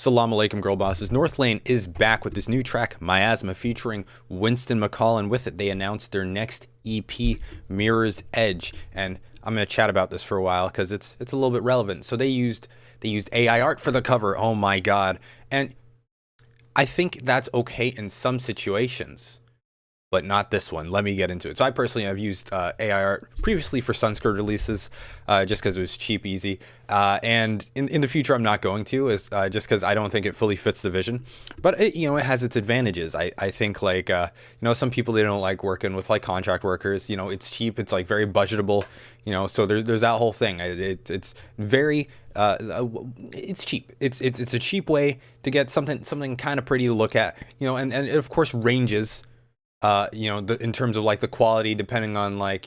Salam alaikum, girl bosses. Northlane is back with this new track, Miasma, featuring Winston, McCall, and with it, they announced their next EP, Mirror's Edge. And I'm going to chat about this for a while because it's a little bit relevant. So they used AI art for the cover. Oh my god. And I think that's okay in some situations, but not this one. Let me get into it. So I personally have used AI art previously for Sunscourge releases, just because it was cheap, easy. And in the future, I'm not going to, is just because I don't think it fully fits the vision. But it has its advantages. I think like some people, they don't like working with like contract workers. It's cheap. It's like very budgetable. So there's that whole thing. It's very it's cheap. It's a cheap way to get something kind of pretty to look at. And it of course ranges. In terms of like the quality, depending on like,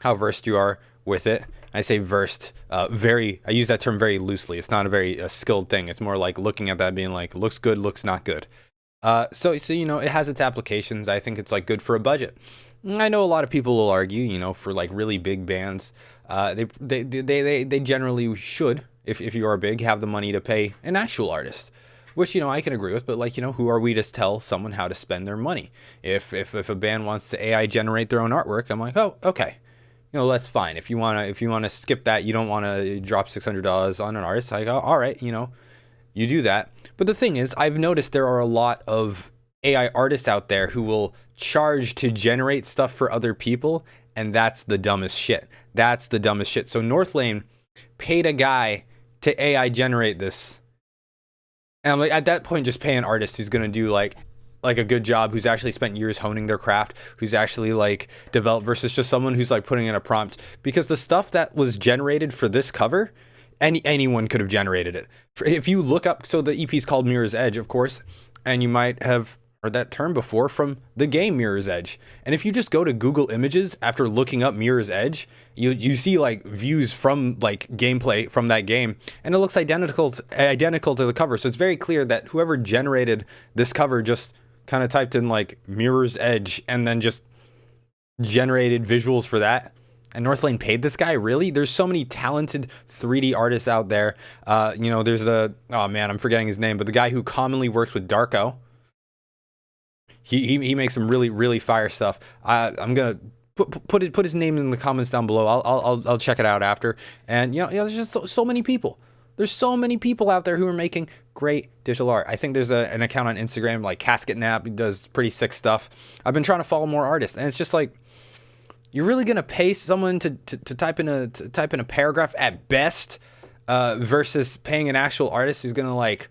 how versed you are with it. I say versed, I use that term very loosely. It's not a very skilled thing. It's more like looking at that being like, looks good, looks not good. So it has its applications. I think it's like good for a budget. I know a lot of people will argue, for like really big bands, they generally should, if you are big, have the money to pay an actual artist. Which, I can agree with, but like, who are we to tell someone how to spend their money? If a band wants to AI generate their own artwork, I'm like, oh, okay. That's fine. If you wanna skip that, you don't wanna drop $600 on an artist, I go, all right, you do that. But the thing is, I've noticed there are a lot of AI artists out there who will charge to generate stuff for other people, and that's the dumbest shit. That's the dumbest shit. So Northlane paid a guy to AI generate this. And I'm like, at that point, just pay an artist who's gonna do like a good job, who's actually spent years honing their craft, who's actually like developed, versus just someone who's like putting in a prompt. Because the stuff that was generated for this cover, anyone could have generated it. If you look up, so the EP is called Mirror's Edge, of course, and you might have heard that term before from the game Mirror's Edge. And if you just go to Google Images after looking up Mirror's Edge, you see like views from like gameplay from that game, and it looks identical to the cover. So it's very clear that whoever generated this cover just kind of typed in like Mirror's Edge and then just generated visuals for that. And Northlane paid this guy? Really? There's so many talented 3D artists out there. There's oh man, I'm forgetting his name, but the guy who commonly works with Darko. He makes some really, really fire stuff. I'm gonna put his name in the comments down below. I'll check it out after. And there's just so many people. There's so many people out there who are making great digital art. I think there's an account on Instagram like Casket Nap. He does pretty sick stuff. I've been trying to follow more artists, and it's just like, you're really gonna pay someone to type in a paragraph at best, versus paying an actual artist who's gonna like,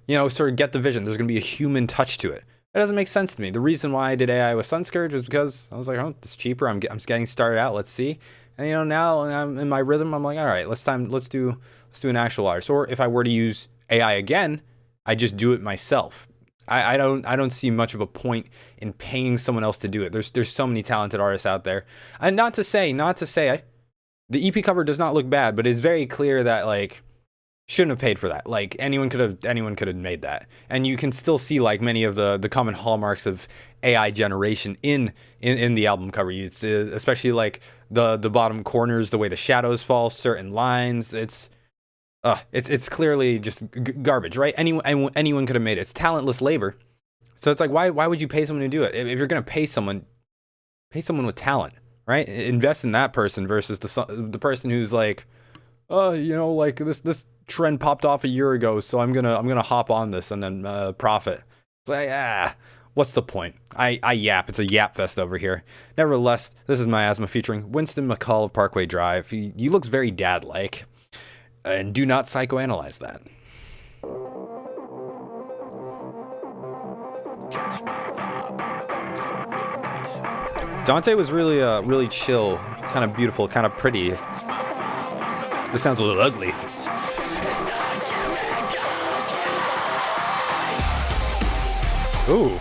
sort of get the vision. There's gonna be a human touch to it. It doesn't make sense to me. The reason why I did AI with Sunscourge was because I was like, oh, it's cheaper. I'm getting started out. Let's see. And now I'm in my rhythm. I'm like, all right, let's do an actual artist. Or if I were to use AI again, I just do it myself. I don't see much of a point in paying someone else to do it. There's so many talented artists out there. And not to say, the EP cover does not look bad, but it's very clear that like, shouldn't have paid for that. Like anyone could have made that. And you can still see like many of the common hallmarks of AI generation in the album cover. It's especially like the bottom corners, the way the shadows fall, certain lines. It's clearly just garbage, right? Anyone could have made it. It's talentless labor. So it's like, why would you pay someone to do it? If you're gonna pay someone with talent, right? Invest in that person versus the person who's like, like this trend popped off a year ago, so I'm gonna hop on this and then profit. It's like, what's the point? I yap. It's a yap fest over here. Nevertheless, this is Miasma featuring Winston, McCall of Parkway Drive. He looks very dad-like, and do not psychoanalyze that. Dante was really chill, kind of beautiful, kind of pretty. This sounds a little ugly. Ooh.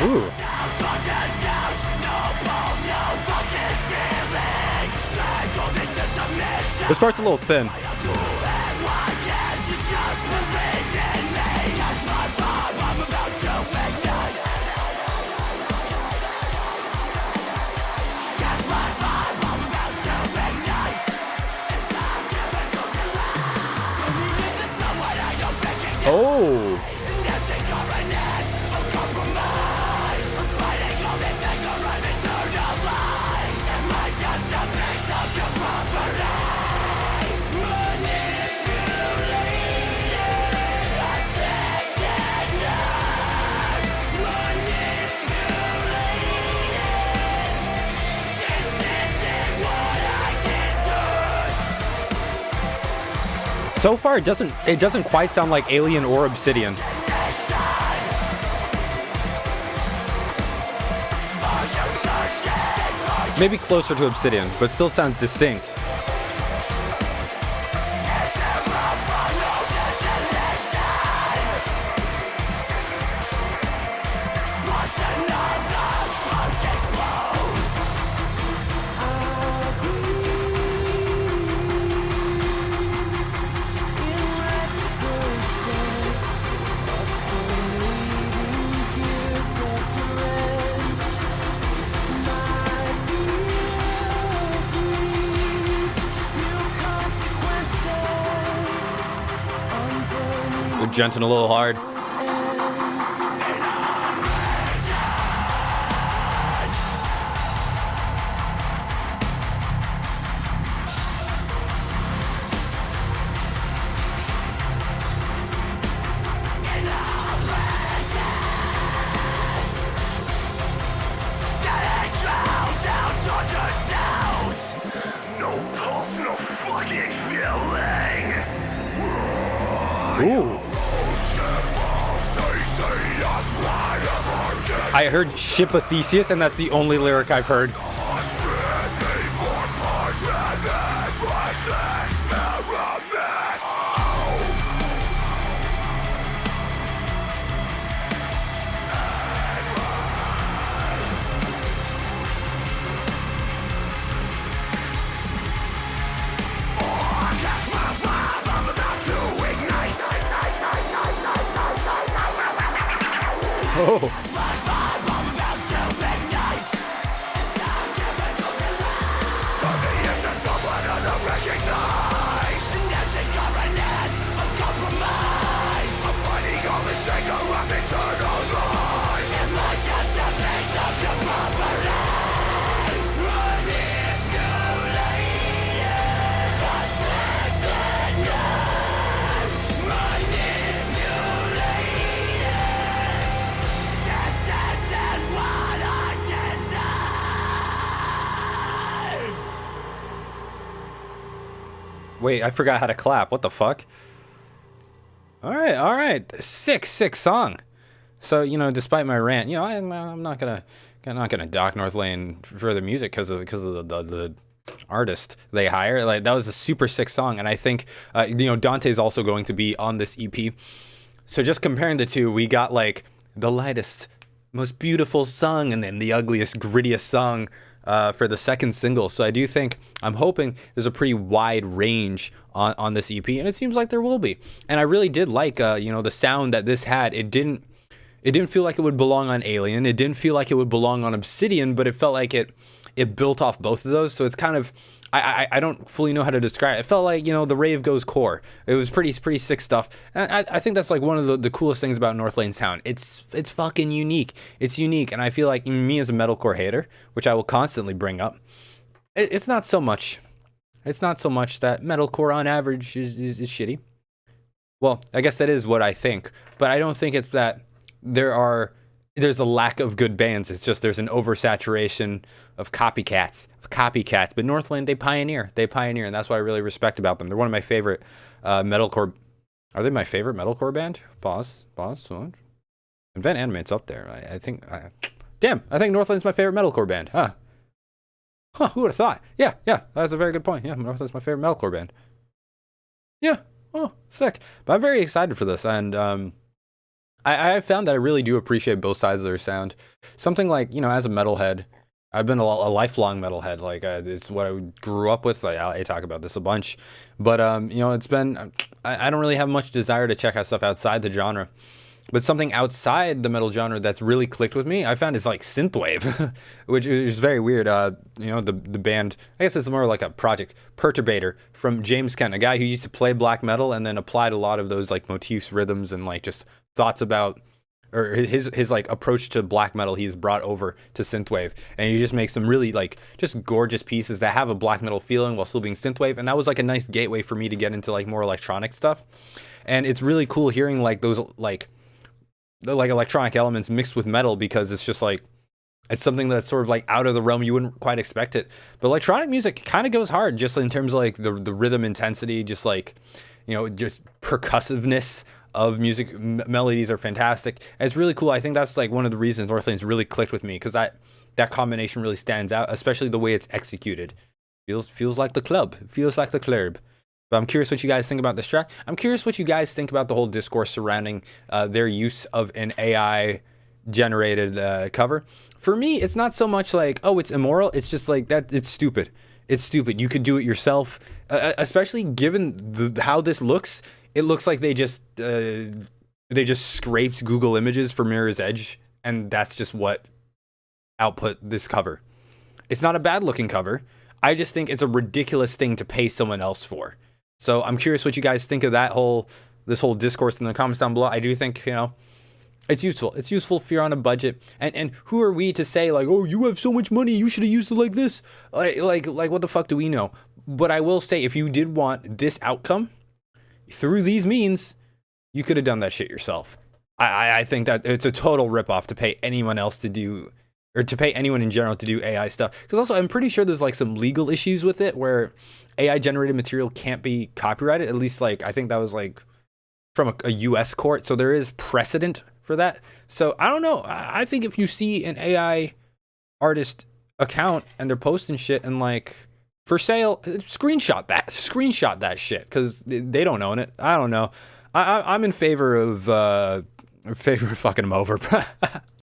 Ooh. This part's a little thin. Oh. So far, it doesn't quite sound like Alien or Obsidian. Maybe closer to Obsidian, but still sounds distinct. They're genting a little hard. Ooh. I heard Ship of Theseus, and that's the only lyric I've heard. Oh. Wait, I forgot how to clap. What the fuck? All right. Sick song. So, you know, despite my rant, you know, I'm not gonna dock Northlane for the music because of the artist they hire. Like, that was a super sick song, and I think you know, Dante's also going to be on this EP. So just comparing the two, we got like the lightest, most beautiful song, and then the ugliest, grittiest song for the second single. So I'm hoping there's a pretty wide range on this EP, and it seems like there will be. And I really did like you know, the sound that this had. It didn't feel like it would belong on Alien. It didn't feel like it would belong on Obsidian, but it felt like it built off both of those. So it's kind of, I don't fully know how to describe it. It felt like, you know, the Rave Goes core. It was pretty sick stuff. And I think that's like one of the coolest things about Northlane's sound. It's fucking unique. It's unique. And I feel like me as a metalcore hater, which I will constantly bring up, it's not so much that metalcore on average is shitty. Well, I guess that is what I think, but I don't think it's that there's a lack of good bands. It's just there's an oversaturation of copycats. But Northlane, they pioneer, and that's what I really respect about them. They're one of my favorite metalcore. Are they my favorite metalcore band? Pause. Invent Animate's up there. I think Northlane's my favorite metalcore band. Huh, who would have thought? Yeah, that's a very good point. Yeah, Northlane's my favorite metalcore band. Yeah, oh, sick. But I'm very excited for this, and I found that I really do appreciate both sides of their sound. Something like, you know, as a metalhead, I've been a lifelong metalhead. Like it's what I grew up with. Like I talk about this a bunch, but you know, it's been I don't really have much desire to check out stuff outside the genre. But something outside the metal genre that's really clicked with me, I found is like synthwave, which is very weird. You know, the band, I guess it's more like a project, Perturbator from James Kent, a guy who used to play black metal and then applied a lot of those like motifs, rhythms, and like just thoughts about, or his like approach to black metal he's brought over to synthwave, and he just makes some really like just gorgeous pieces that have a black metal feeling while still being synthwave, and that was like a nice gateway for me to get into like more electronic stuff. And it's really cool hearing like those like the like electronic elements mixed with metal, because it's just like it's something that's sort of like out of the realm, you wouldn't quite expect it. But electronic music kind of goes hard just in terms of like the rhythm intensity, just like, you know, just percussiveness of music. Melodies are fantastic, and it's really cool. I think that's like one of the reasons Northlane's really clicked with me, because that combination really stands out, especially the way it's executed. Feels like the club. Feels like the club. But I'm curious what you guys think about this track. I'm curious what you guys think about the whole discourse surrounding their use of an AI generated cover. For me, it's not so much like, oh, it's immoral. It's just like that. It's stupid. It's stupid. You could do it yourself, especially given how this looks. It looks like they just scraped Google Images for Mirror's Edge, and that's just what output this cover. It's not a bad looking cover. I just think it's a ridiculous thing to pay someone else for. So I'm curious what you guys think of this whole discourse in the comments down below. I do think, you know, it's useful. It's useful if you're on a budget. And who are we to say like, oh, you have so much money, you should have used it like this? Like what the fuck do we know? But I will say, if you did want this outcome through these means, you could have done that shit yourself. I think that it's a total ripoff to pay anyone else to do, or to pay anyone in general to do AI stuff. Because also, I'm pretty sure there's like some legal issues with it where AI generated material can't be copyrighted. At least like, I think that was like from a US court. So there is precedent for that. So I don't know. I think if you see an AI artist account and they're posting shit and like for sale, screenshot that shit, because they don't own it. I don't know. I'm in favor of fucking them over.